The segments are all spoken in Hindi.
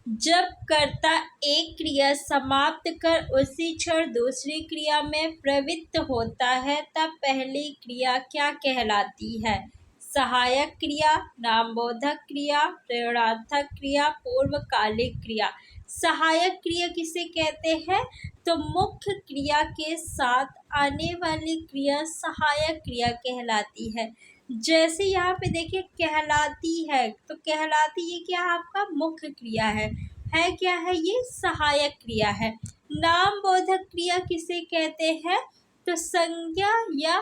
जब कर्ता एक क्रिया समाप्त कर उसी क्षण दूसरी क्रिया में प्रवृत्त होता है तब पहली क्रिया क्या कहलाती है? सहायक क्रिया, नामबोधक क्रिया, प्रेरणार्थक क्रिया, पूर्वकालिक क्रिया। सहायक क्रिया किसे कहते हैं? तो मुख्य क्रिया के साथ आने वाली क्रिया सहायक क्रिया कहलाती है। जैसे यहाँ पे देखिए कहलाती है, तो कहलाती ये क्या आपका मुख्य क्रिया है क्या है? ये सहायक क्रिया है। नामबोधक क्रिया किसे कहते हैं? तो संज्ञा या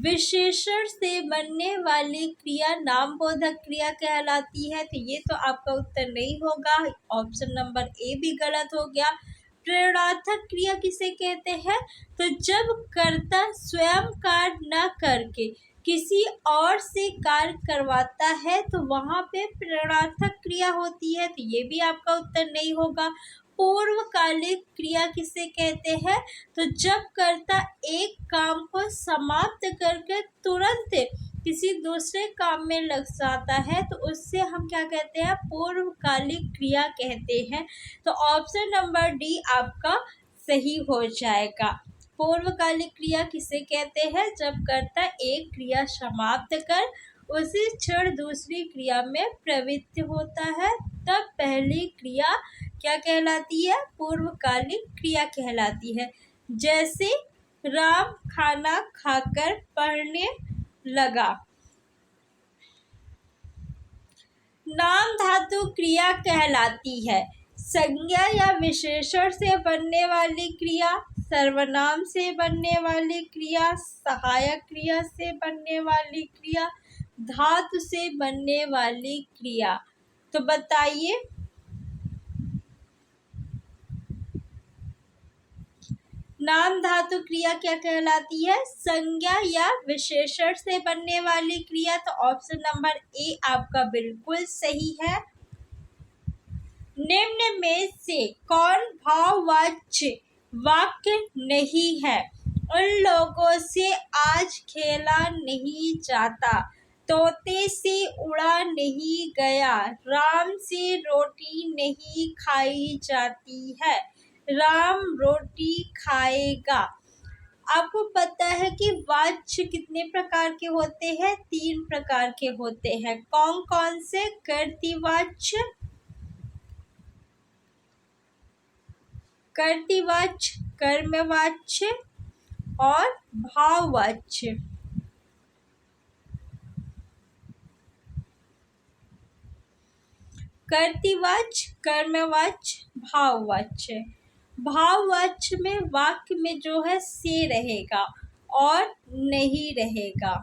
विशेषण से बनने वाली क्रिया नामबोधक क्रिया कहलाती है। तो ये तो आपका उत्तर नहीं होगा, ऑप्शन नंबर ए भी गलत हो गया। प्रेरणार्थक क्रिया किसे कहते हैं? तो जब कर्ता स्वयं कार्य न करके किसी और से कार्य करवाता है तो वहां पे प्रेरणार्थक क्रिया होती है। तो ये भी आपका उत्तर नहीं होगा। पूर्वकालिक क्रिया किसे कहते हैं? तो जब कर्ता एक काम को समाप्त करके तुरंत किसी दूसरे काम में लग जाता है तो उससे हम क्या कहते हैं? पूर्वकालिक क्रिया कहते हैं। तो ऑप्शन नंबर डी आपका सही हो जाएगा। पूर्वकालिक क्रिया किसे कहते हैं? जब कर्ता एक क्रिया समाप्त कर उसी क्षण दूसरी क्रिया में प्रवृत्त होता है तब पहली क्रिया क्या कहलाती है? पूर्वकालिक क्रिया कहलाती है। जैसे राम खाना खाकर पढ़ने लगा। नाम धातु क्रिया कहलाती है। संज्ञा या विशेषण से बनने वाली क्रिया, सर्वनाम से बनने वाली क्रिया, सहायक क्रिया से बनने वाली क्रिया, धातु से बनने वाली क्रिया। तो बताइए नाम धातु क्रिया क्या कहलाती है? संज्ञा या विशेषण से बनने वाली क्रिया। तो ऑप्शन नंबर ए आपका बिल्कुल सही है। निम्न में से कौन भाववाच्य वाक्य नहीं है? उन लोगों से आज खेला नहीं जाता, तोते से उड़ा नहीं गया, राम से रोटी नहीं खाई जाती है, राम रोटी खाएगा। आपको पता है कि वाच्य कितने प्रकार के होते हैं? 3 प्रकार के होते हैं। कौन कौन से? कर्तृवाच्य, कर्तृवाच्य, कर्मवाच्य और भाववाच्य। कर्तृवाच्य, कर्मवाच्य, भाववाच्य। भाववाच्य में वाक्य में जो है से रहेगा और नहीं रहेगा।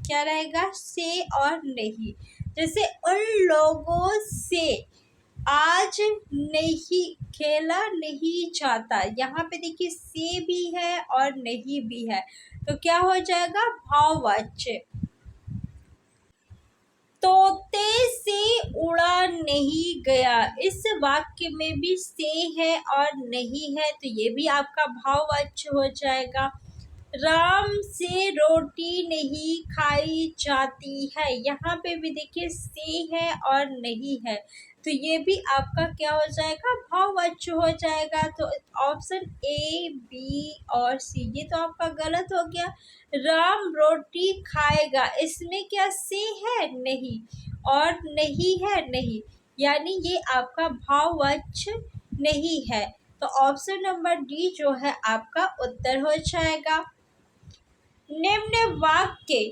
क्या रहेगा? से और नहीं। जैसे उन लोगों से आज नहीं खेला नहीं जाता, यहाँ पे देखिए से भी है और नहीं भी है तो क्या हो जाएगा? भाववाच्य। तोते से उड़ा नहीं गया, इस वाक्य में भी से है और नहीं है तो ये भी आपका भाववाच्य हो जाएगा। राम से रोटी नहीं खाई जाती है, यहाँ पे भी देखिए से है और नहीं है तो ये भी आपका क्या हो जाएगा? भाववाच्य हो जाएगा। तो ऑप्शन ए, बी और सी ये तो आपका गलत हो गया। राम रोटी खाएगा, इसमें क्या से है? नहीं, और नहीं है नहीं, यानी ये आपका भाववाच्य नहीं है। तो ऑप्शन नंबर डी जो है आपका उत्तर हो जाएगा। निम्न वाक्य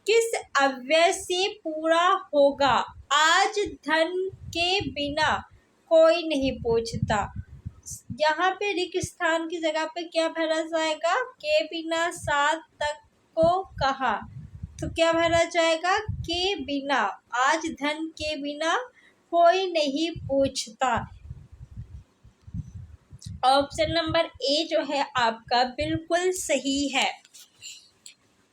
किस अव्यय से पूरा होगा? आज धन के बिना कोई नहीं पूछता। यहाँ पे रिक्त स्थान की जगह पे क्या भरा जाएगा? के बिना सात तक को कहा, तो क्या भरा जाएगा? के बिना। आज धन के बिना कोई नहीं पूछता। ऑप्शन नंबर ए जो है आपका बिल्कुल सही है।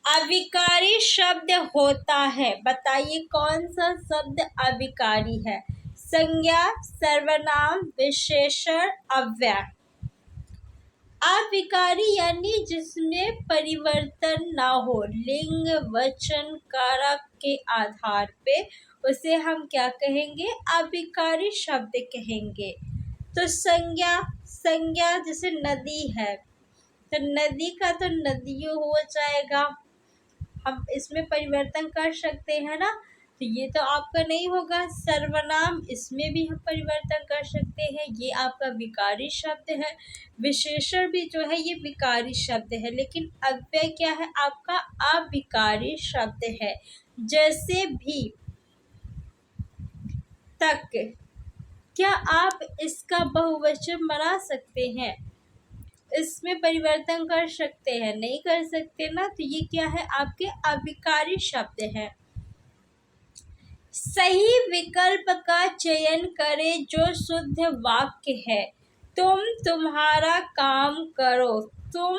अविकारी शब्द होता है, बताइए कौन सा शब्द अविकारी है? संज्ञा, सर्वनाम, विशेषण, अव्यय। अविकारी यानी जिसमें परिवर्तन ना हो, लिंग वचन कारक के आधार पे उसे हम क्या कहेंगे? अविकारी शब्द कहेंगे। तो संज्ञा, संज्ञा जैसे नदी है तो नदी का तो नदियों हो जाएगा, हम इसमें परिवर्तन कर सकते हैं ना, तो ये तो आपका नहीं होगा। सर्वनाम, इसमें भी हम परिवर्तन कर सकते हैं, ये आपका विकारी शब्द है। विशेषण भी जो है ये विकारी शब्द है, लेकिन अव्यय क्या है? आपका अविकारी शब्द है। जैसे भी, तक, क्या आप इसका बहुवचन बना सकते हैं? इसमें परिवर्तन कर सकते हैं? नहीं कर सकते ना, तो ये क्या है? आपके अविकारी शब्द है। सही विकल्प का चयन करें जो शुद्ध वाक्य है। तुम तुम्हारा काम करो, तुम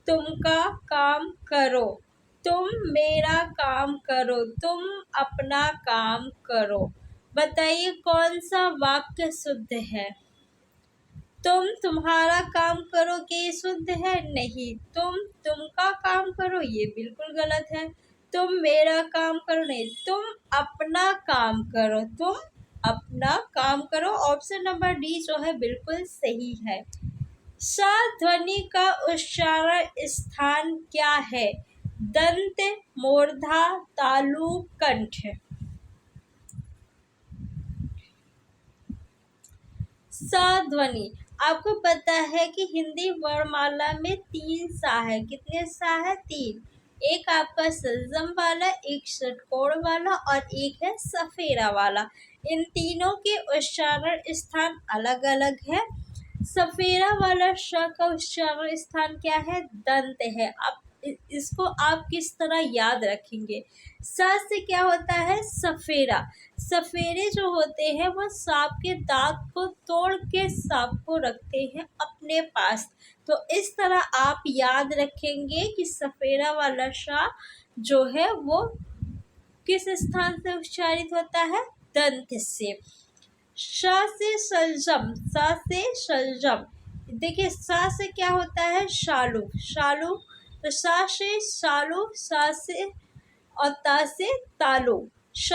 तुमका काम करो, तुम मेरा काम करो, तुम अपना काम करो। बताइए कौन सा वाक्य शुद्ध है? तुम तुम्हारा काम करो ये शुद्ध है? नहीं। तुम तुमका काम करो ये बिल्कुल गलत है। तुम मेरा काम करो, नहीं। तुम अपना काम करो, तुम अपना काम करो। ऑप्शन नंबर डी जो है बिल्कुल सही है। स ध्वनि का उच्चारण स्थान क्या है? दंत, मूर्धा, तालु, कंठ। स ध्वनि, आपको पता है कि हिंदी वर्णमाला में 3 सा है। कितने सा है? 3। एक आपका सलजम वाला, एक षटकोण वाला और एक है सफेरा वाला। इन तीनों के उच्चारण स्थान अलग अलग है। सफेरा वाला श का उच्चारण स्थान क्या है? दंत है। आप इसको आप किस तरह याद रखेंगे? स से क्या होता है? सफेरा। सफेरे जो होते हैं वो सांप के दांत को तोड़ के सांप को रखते हैं अपने पास। तो इस तरह आप याद रखेंगे कि सफेरा वाला श जो है वो किस स्थान से उच्चारित होता है? दंत से। श से सलजम, स से सलजम। देखिए स से क्या होता है? शालू, शालू। तो स से शालू, स से और ता से तालु। श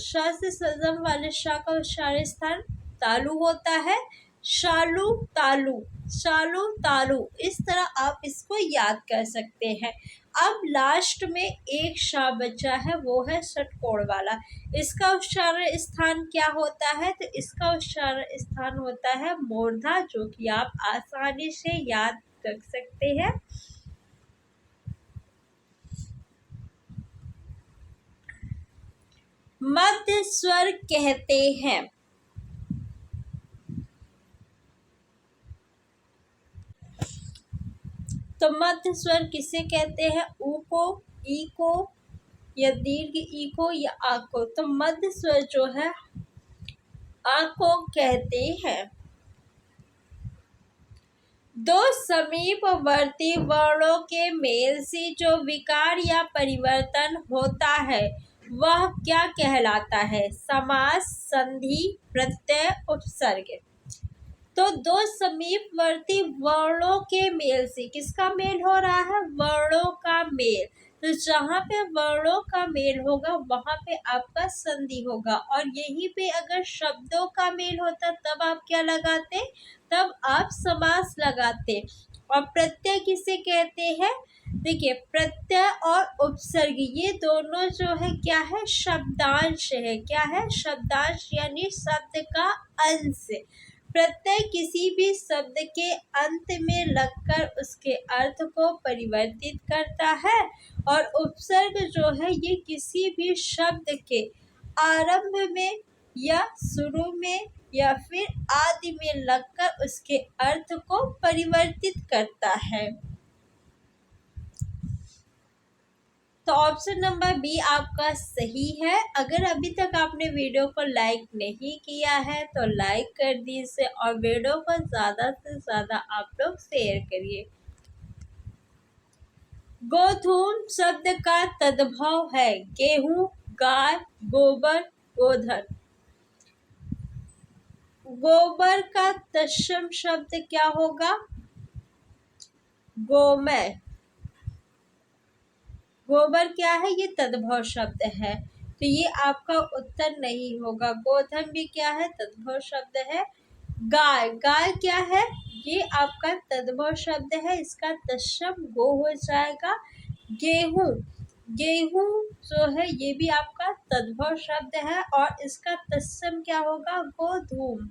से सलजम वाले श का उच्चारण स्थान तालु होता है। शालू तालु, शालू तालु, इस तरह आप इसको याद कर सकते हैं। अब लास्ट में एक श बचा है, वो है षटकोण वाला। इसका उच्चारण स्थान क्या होता है? तो इसका उच्चारण स्थान होता है मूर्धा, जो कि आप आसानी से याद रख सकते हैं। मध्य स्वर कहते हैं। तो मध्य स्वर किसे कहते हैं? ऊ को, ई को, या दीर्घ ई को, या आ को। तो मध्य स्वर जो है आ को कहते हैं। दो समीपवर्ती वर्णों के मेल से जो विकार या परिवर्तन होता है वह क्या कहलाता है? समास, संधि, प्रत्यय, उपसर्ग। तो दो समीपवर्ती वर्णों के मेल से, किसका मेल हो रहा है? वर्णों का मेल। तो जहाँ पे वर्णों का मेल होगा वहाँ पे आपका संधि होगा, और यहीं पे अगर शब्दों का मेल होता तब आप क्या लगाते? तब आप समास लगाते। और प्रत्यय किसे कहते हैं? देखिए प्रत्यय और उपसर्ग ये दोनों जो है क्या है? शब्दांश है। क्या है? शब्दांश, यानी शब्द का अंश। प्रत्यय किसी भी शब्द के अंत में लगकर उसके अर्थ को परिवर्तित करता है, और उपसर्ग जो है ये किसी भी शब्द के आरंभ में या शुरू में या फिर आदि में लगकर उसके अर्थ को परिवर्तित करता है। तो ऑप्शन नंबर बी आपका सही है। अगर अभी तक आपने वीडियो को लाइक नहीं किया है तो लाइक कर दीजिए, और वीडियो को ज़्यादा से ज़्यादा आप लोग शेयर करिए। गोधूम शब्द का तद्भव है गेहूं, गाय, गोबर, गोधन। गोबर का तत्सम शब्द क्या होगा? गोमय। गोबर क्या है? ये तद्भव शब्द है। तो ये आपका उत्तर नहीं होगा। गोधन भी क्या है? तद्भव शब्द है। गाय, गाय क्या है? ये आपका तद्भव शब्द है, इसका तत्सम गो हो जाएगा। गेहूं, गेहूं जो है ये भी आपका तद्भव शब्द है और इसका तत्सम क्या होगा? गोधूम।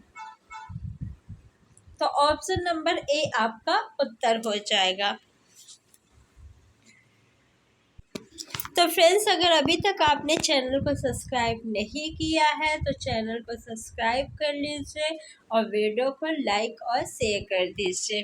तो ऑप्शन नंबर ए आपका उत्तर हो जाएगा। तो फ्रेंड्स, अगर अभी तक आपने चैनल को सब्सक्राइब नहीं किया है तो चैनल को सब्सक्राइब कर लीजिए और वीडियो को लाइक और शेयर कर दीजिए।